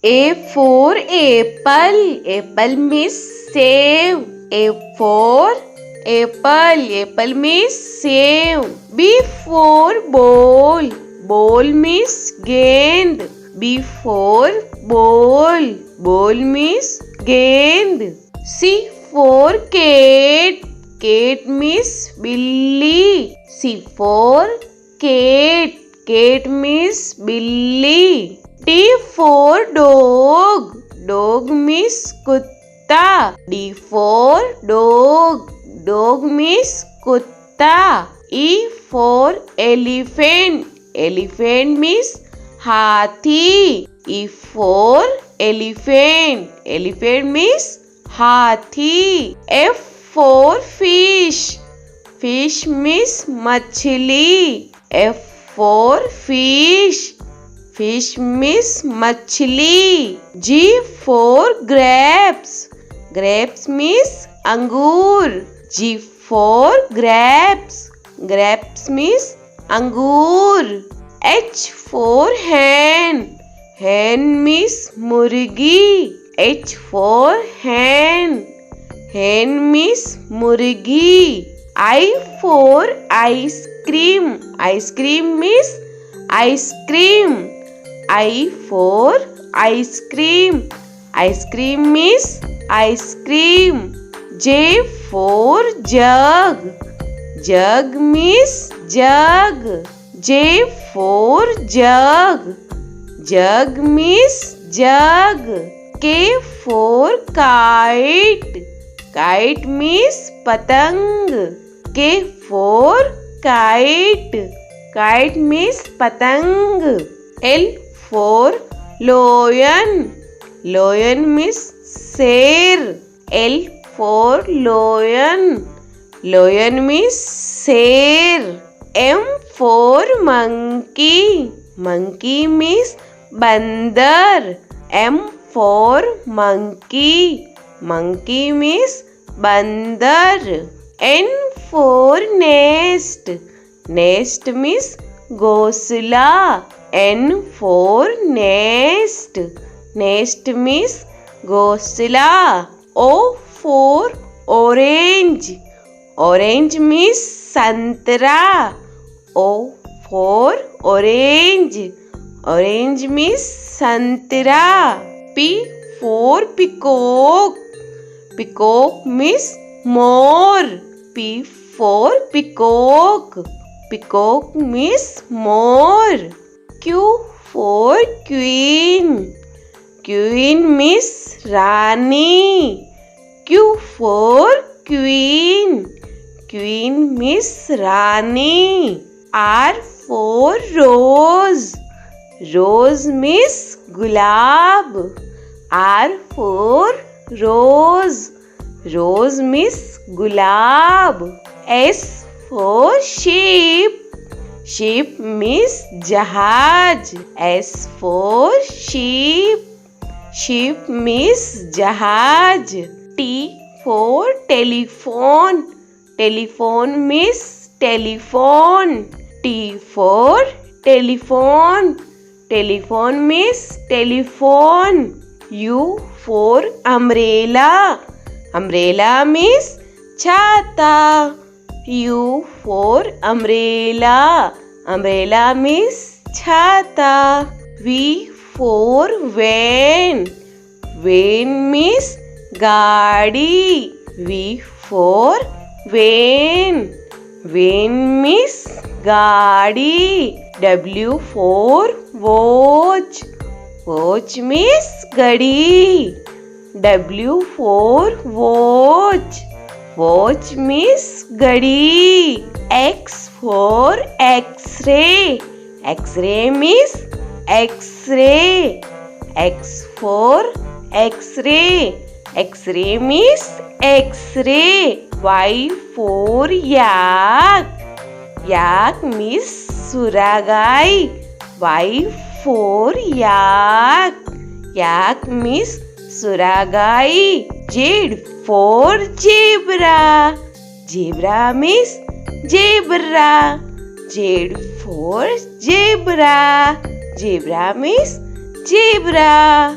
A for apple. Apple means save. A for apple. Apple means save. B for ball. Ball means gend. B for ball. Ball means gend. C for cat. Cat means billy. C for cat. Cat means billy. D for dog. Dog means kutta. D for dog. Dog means kutta. E for elephant. Elephant means hathi. E for elephant. Elephant means hathi. F for fish. Fish means machli. F for fish. Fish means machli. G for grapes. Grapes means angur. G for grapes. Grapes means angur. H for hen. Hen means murgi. H for hen. Hen means murgi. I for ice cream. Ice cream means ice cream. I for ice cream. Ice cream means ice cream. J for jug. Jug means jug. J for jug. Jug means jug. K for kite. Kite means patang. K for kite. Kite means patang. L for lion. Lion means sher. L for lion. Lion means sher. M for monkey. Monkey means bandar. M for monkey. Monkey means bandar. N for nest. Nest means ghosla. N for nest. Nest means ghosla. O for orange. Orange means santra. O for orange. Orange means santra. P for peacock. Peacock means more. P for peacock. Peacock means more. Q for queen. Queen means Rani. Q for queen. Queen means Rani. R for rose. Rose means gulab. R for rose. Rose means gulab. S for sheep. Sheep means jahaj. S for sheep. Sheep means jahaj. T for telephone. Telephone means telephone. T for telephone. Telephone means telephone. U for umbrella. Umbrella means chhata. U for umbrella. Umbrella means chhata. V for van. Van means gaadi. V for van. Van means gaadi. W for watch. Watch means gadi. W for watch. Watch means gadi. X for X-ray. X-ray means X-ray. X for X-ray. X-ray means X-ray. Y for yak. Yak means suragai. Y for yak. Yak means suragai. Z for zebra. Zebra means zebra. Z for zebra. Zebra means zebra.